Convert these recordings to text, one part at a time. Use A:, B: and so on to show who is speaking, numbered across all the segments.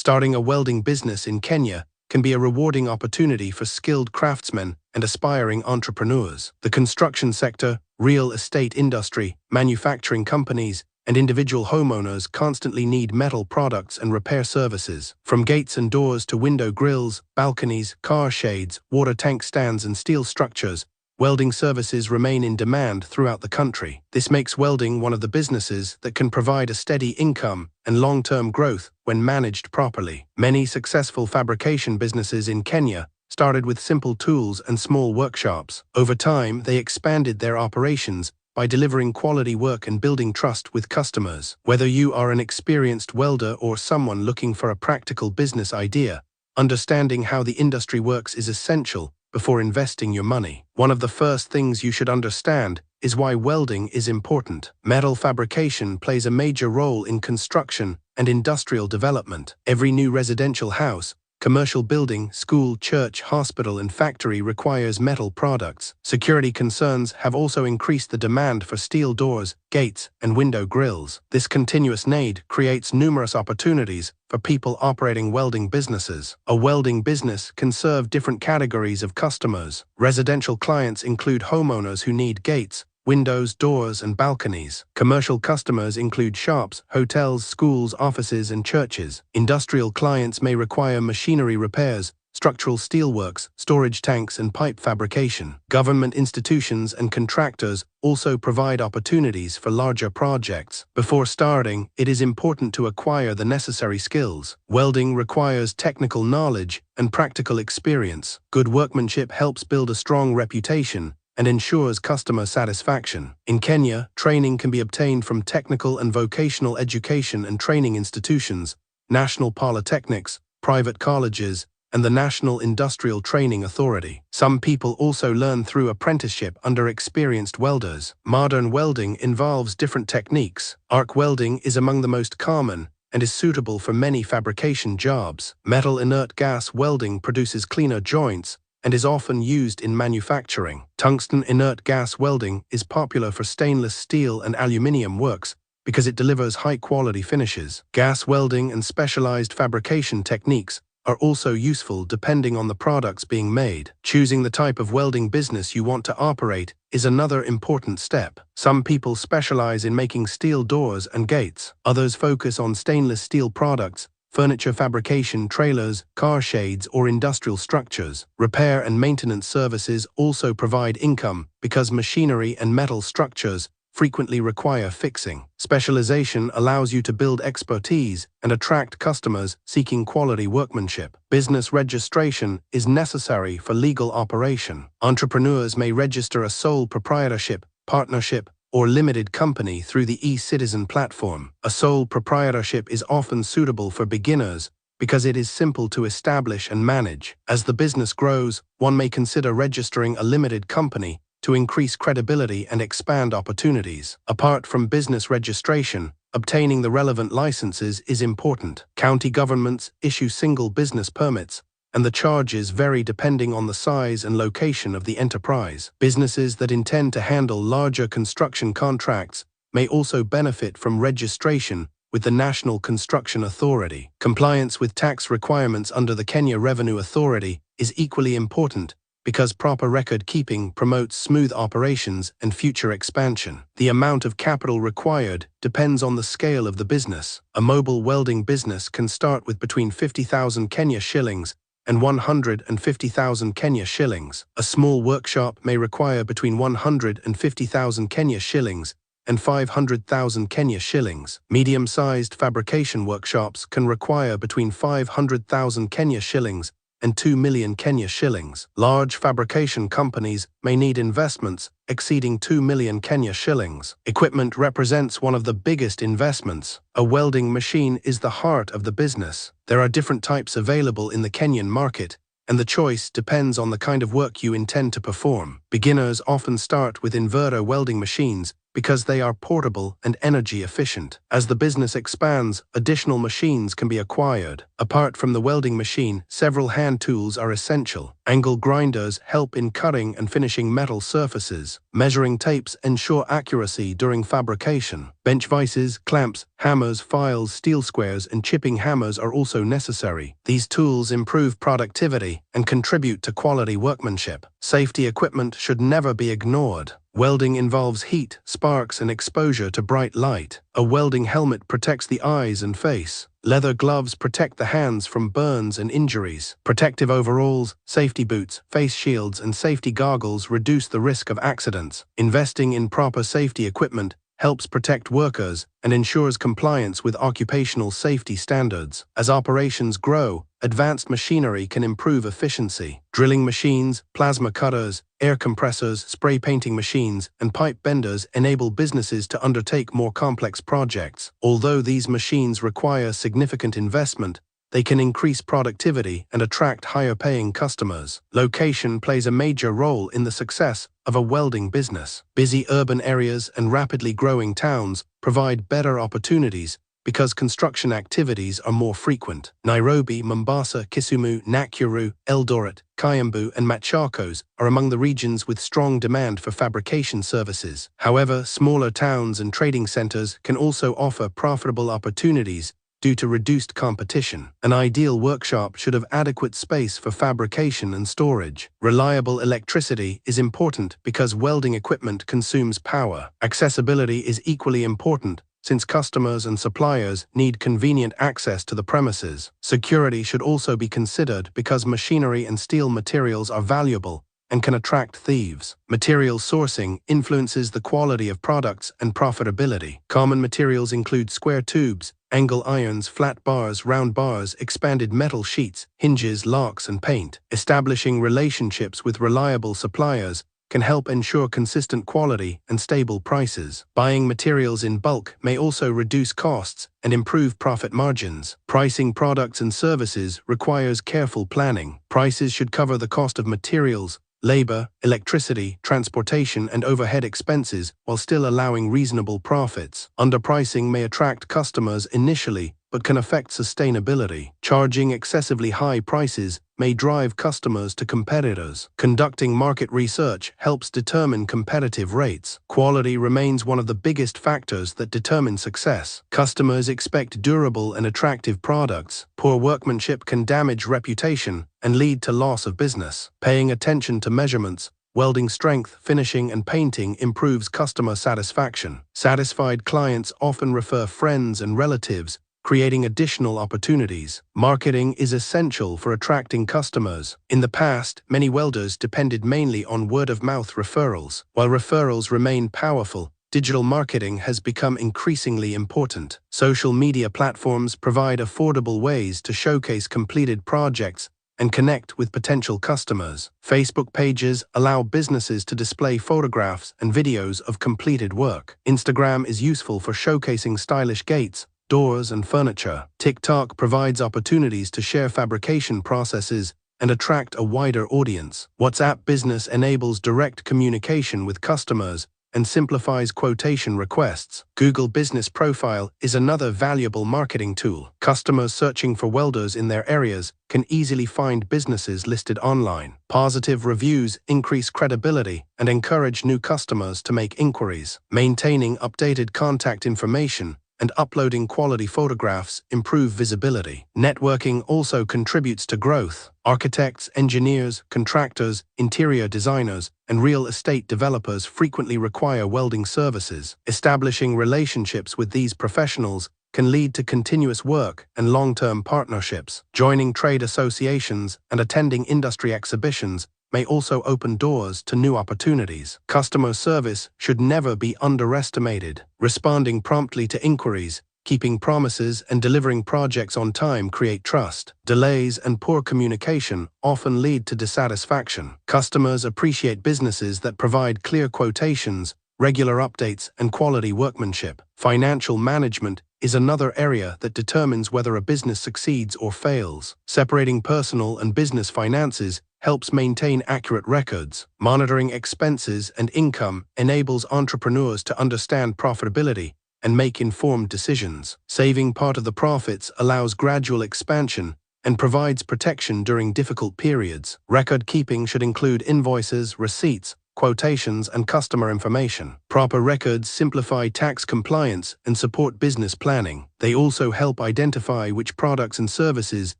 A: Starting a welding business in Kenya can be a rewarding opportunity for skilled craftsmen and aspiring entrepreneurs. The construction sector, real estate industry, manufacturing companies, and individual homeowners constantly need metal products and repair services. From gates and doors to window grills, balconies, car shades, water tank stands, and steel structures, welding services remain in demand throughout the country. This makes welding one of the businesses that can provide a steady income and long-term growth when managed properly. Many successful fabrication businesses in Kenya started with simple tools and small workshops. Over time, they expanded their operations by delivering quality work and building trust with customers. Whether you are an experienced welder or someone looking for a practical business idea, understanding how the industry works is essential before investing your money. One of the first things you should understand is why welding is important. Metal fabrication plays a major role in construction and industrial development. Every new residential house, commercial building, school, church, hospital, and factory requires metal products. Security concerns have also increased the demand for steel doors, gates, and window grills. This continuous need creates numerous opportunities for people operating welding businesses. A welding business can serve different categories of customers. Residential clients include homeowners who need gates, windows, doors, and balconies. Commercial customers include shops, hotels, schools, offices, and churches. Industrial clients may require machinery repairs, structural steelworks, storage tanks, and pipe fabrication. Government institutions and contractors also provide opportunities for larger projects. Before starting, it is important to acquire the necessary skills. Welding requires technical knowledge and practical experience. Good workmanship helps build a strong reputation and ensures customer satisfaction. In Kenya, training can be obtained from technical and vocational education and training institutions, national polytechnics, private colleges, and the National Industrial Training Authority. Some people also learn through apprenticeship under experienced welders. Modern welding involves different techniques. Arc welding is among the most common and is suitable for many fabrication jobs. Metal inert gas welding produces cleaner joints and is often used in manufacturing. Tungsten inert gas welding is popular for stainless steel and aluminium works because it delivers high-quality finishes. Gas welding and specialized fabrication techniques are also useful depending on the products being made. Choosing the type of welding business you want to operate is another important step. Some people specialize in making steel doors and gates. Others focus on stainless steel products, furniture fabrication, trailers, car shades, or industrial structures. Repair and maintenance services also provide income because machinery and metal structures frequently require fixing. Specialization allows you to build expertise and attract customers seeking quality workmanship. Business registration is necessary for legal operation. Entrepreneurs may register a sole proprietorship, partnership, or limited company through the e-Citizen platform. A sole proprietorship is often suitable for beginners because it is simple to establish and manage. As the business grows, one may consider registering a limited company to increase credibility and expand opportunities. Apart from business registration, obtaining the relevant licenses is important. County governments issue single business permits, and the charges vary depending on the size and location of the enterprise. Businesses that intend to handle larger construction contracts may also benefit from registration with the National Construction Authority. Compliance with tax requirements under the Kenya Revenue Authority is equally important because proper record keeping promotes smooth operations and future expansion. The amount of capital required depends on the scale of the business. A mobile welding business can start with between 50,000 Kenya shillings and 150,000 Kenya shillings. A small workshop may require between 150,000 Kenya shillings and 500,000 Kenya shillings. Medium-sized fabrication workshops can require between 500,000 Kenya shillings and 2 million Kenya shillings. Large fabrication companies may need investments exceeding 2 million Kenya shillings. Equipment represents one of the biggest investments. A welding machine is the heart of the business. There are different types available in the Kenyan market, and the choice depends on the kind of work you intend to perform. Beginners often start with inverter welding machines because they are portable and energy efficient. As the business expands, additional machines can be acquired. Apart from the welding machine, several hand tools are essential. Angle grinders help in cutting and finishing metal surfaces. Measuring tapes ensure accuracy during fabrication. Bench vices, clamps, hammers, files, steel squares, and chipping hammers are also necessary. These tools improve productivity and contribute to quality workmanship. Safety equipment should never be ignored. Welding involves heat, sparks, and exposure to bright light. A welding helmet protects the eyes and face. Leather gloves protect the hands from burns and injuries. Protective overalls, safety boots, face shields, and safety goggles reduce the risk of accidents. Investing in proper safety equipment helps protect workers and ensures compliance with occupational safety standards. As operations grow, advanced machinery can improve efficiency. Drilling machines, plasma cutters, air compressors, spray painting machines, and pipe benders enable businesses to undertake more complex projects. Although these machines require significant investment, they can increase productivity and attract higher-paying customers. Location plays a major role in the success of a welding business. Busy urban areas and rapidly growing towns provide better opportunities because construction activities are more frequent. Nairobi, Mombasa, Kisumu, Nakuru, Eldoret, Kiambu, and Machakos are among the regions with strong demand for fabrication services. However, smaller towns and trading centers can also offer profitable opportunities due to reduced competition. An ideal workshop should have adequate space for fabrication and storage. Reliable electricity is important because welding equipment consumes power. Accessibility is equally important since customers and suppliers need convenient access to the premises. Security should also be considered because machinery and steel materials are valuable and can attract thieves. Material sourcing influences the quality of products and profitability. Common materials include square tubes, angle irons, flat bars, round bars, expanded metal sheets, hinges, locks, and paint. Establishing relationships with reliable suppliers can help ensure consistent quality and stable prices. Buying materials in bulk may also reduce costs and improve profit margins. Pricing products and services requires careful planning. Prices should cover the cost of materials, labor, electricity, transportation, and overhead expenses while still allowing reasonable profits. Underpricing may attract customers initially, but can affect sustainability. Charging excessively high prices may drive customers to competitors. Conducting market research helps determine competitive rates. Quality remains one of the biggest factors that determine success. Customers expect durable and attractive products. Poor workmanship can damage reputation and lead to loss of business. Paying attention to measurements, welding strength, finishing, and painting improves customer satisfaction. Satisfied clients often refer friends and relatives, creating additional opportunities. Marketing is essential for attracting customers. In the past, many welders depended mainly on word-of-mouth referrals. While referrals remain powerful, digital marketing has become increasingly important. Social media platforms provide affordable ways to showcase completed projects and connect with potential customers. Facebook pages allow businesses to display photographs and videos of completed work. Instagram is useful for showcasing stylish gates, doors, and furniture. TikTok provides opportunities to share fabrication processes and attract a wider audience. WhatsApp Business enables direct communication with customers and simplifies quotation requests. Google Business Profile is another valuable marketing tool. Customers searching for welders in their areas can easily find businesses listed online. Positive reviews increase credibility and encourage new customers to make inquiries. Maintaining updated contact information and uploading quality photographs improve visibility. Networking also contributes to growth. Architects, engineers, contractors, interior designers, and real estate developers frequently require welding services. Establishing relationships with these professionals can lead to continuous work and long-term partnerships. Joining trade associations and attending industry exhibitions may also open doors to new opportunities. Customer service should never be underestimated. Responding promptly to inquiries, keeping promises, and delivering projects on time create trust. Delays and poor communication often lead to dissatisfaction. Customers appreciate businesses that provide clear quotations, regular updates, and quality workmanship. Financial management is another area that determines whether a business succeeds or fails. Separating personal and business finances helps maintain accurate records. Monitoring expenses and income enables entrepreneurs to understand profitability and make informed decisions. Saving part of the profits allows gradual expansion and provides protection during difficult periods. Record keeping should include invoices, receipts, quotations, and customer information. Proper records simplify tax compliance and support business planning. They also help identify which products and services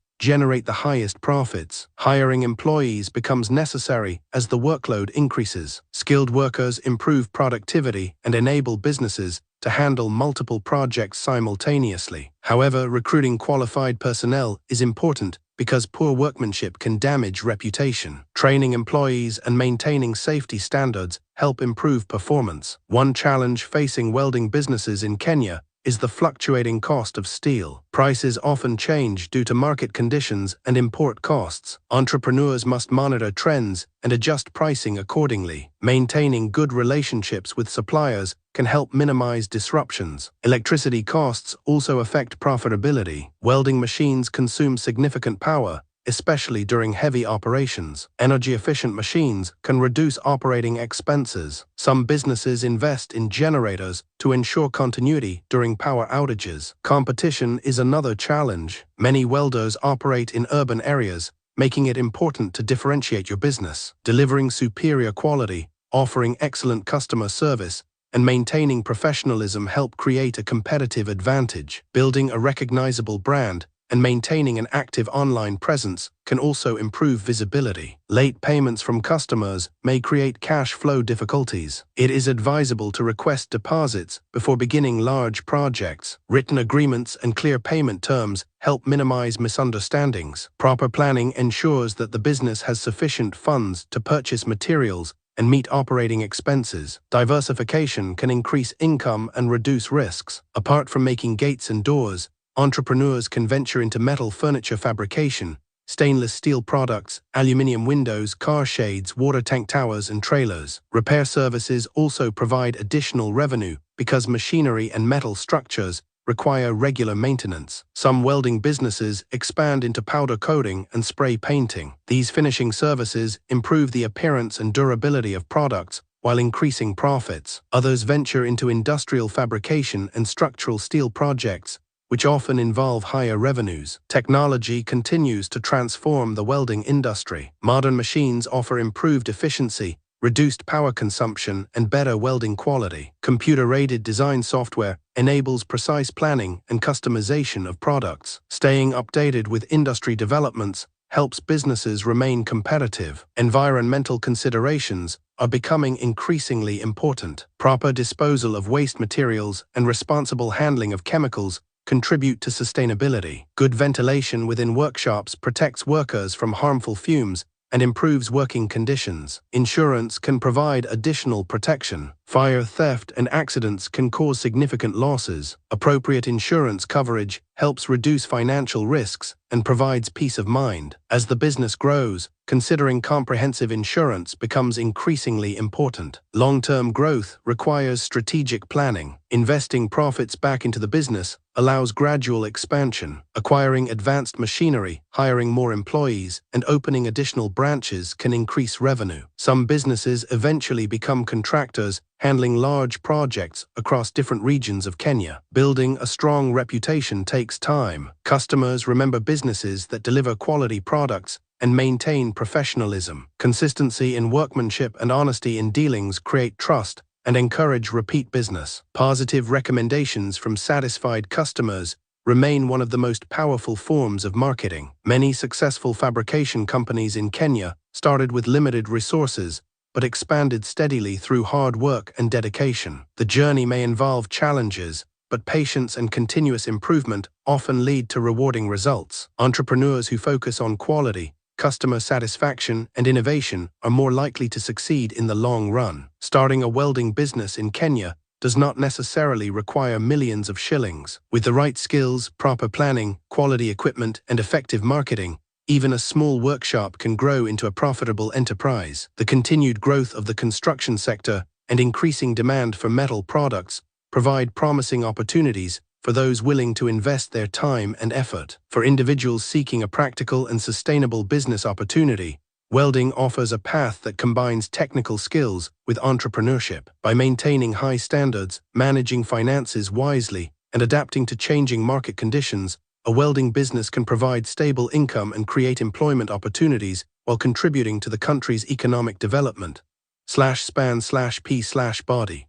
A: generate the highest profits. Hiring employees becomes necessary as the workload increases. Skilled workers improve productivity and enable businesses to handle multiple projects simultaneously. However, recruiting qualified personnel is important because poor workmanship can damage reputation. Training employees and maintaining safety standards help improve performance. One challenge facing welding businesses in Kenya is the fluctuating cost of steel. Prices often change due to market conditions and import costs. Entrepreneurs must monitor trends and adjust pricing accordingly. Maintaining good relationships with suppliers can help minimize disruptions. Electricity costs also affect profitability. Welding machines consume significant power, especially during heavy operations. Energy-efficient machines can reduce operating expenses. Some businesses invest in generators to ensure continuity during power outages. Competition is another challenge. Many welders operate in urban areas, making it important to differentiate your business. Delivering superior quality, offering excellent customer service, and maintaining professionalism help create a competitive advantage. Building a recognizable brand and maintaining an active online presence can also improve visibility. Late payments from customers may create cash flow difficulties. It is advisable to request deposits before beginning large projects. Written agreements and clear payment terms help minimize misunderstandings. Proper planning ensures that the business has sufficient funds to purchase materials and meet operating expenses. Diversification can increase income and reduce risks. Apart from making gates and doors, entrepreneurs can venture into metal furniture fabrication, stainless steel products, aluminum windows, car shades, water tank towers, and trailers. Repair services also provide additional revenue because machinery and metal structures require regular maintenance. Some welding businesses expand into powder coating and spray painting. These finishing services improve the appearance and durability of products while increasing profits. Others venture into industrial fabrication and structural steel projects, which often involve higher revenues. Technology continues to transform the welding industry. Modern machines offer improved efficiency, reduced power consumption, and better welding quality. Computer-aided design software enables precise planning and customization of products. Staying updated with industry developments helps businesses remain competitive. Environmental considerations are becoming increasingly important. Proper disposal of waste materials and responsible handling of chemicals contribute to sustainability. Good ventilation within workshops protects workers from harmful fumes and improves working conditions. Insurance can provide additional protection. Fire, theft, and accidents can cause significant losses. Appropriate insurance coverage helps reduce financial risks and provides peace of mind. As the business grows, considering comprehensive insurance becomes increasingly important. Long-term growth requires strategic planning. Investing profits back into the business allows gradual expansion. Acquiring advanced machinery, hiring more employees, and opening additional branches can increase revenue. Some businesses eventually become contractors, handling large projects across different regions of Kenya. Building a strong reputation takes time. Customers remember businesses that deliver quality products and maintain professionalism. Consistency in workmanship and honesty in dealings create trust and encourage repeat business. Positive recommendations from satisfied customers remain one of the most powerful forms of marketing. Many successful fabrication companies in Kenya started with limited resources, but expanded steadily through hard work and dedication. The journey may involve challenges, but patience and continuous improvement often lead to rewarding results. Entrepreneurs who focus on quality, customer satisfaction, and innovation are more likely to succeed in the long run. Starting a welding business in Kenya does not necessarily require millions of shillings. With the right skills, proper planning, quality equipment, and effective marketing, even a small workshop can grow into a profitable enterprise. The continued growth of the construction sector and increasing demand for metal products provide promising opportunities for those willing to invest their time and effort. For individuals seeking a practical and sustainable business opportunity, welding offers a path that combines technical skills with entrepreneurship. By maintaining high standards, managing finances wisely, and adapting to changing market conditions, a welding business can provide stable income and create employment opportunities while contributing to the country's economic development. /span/p/body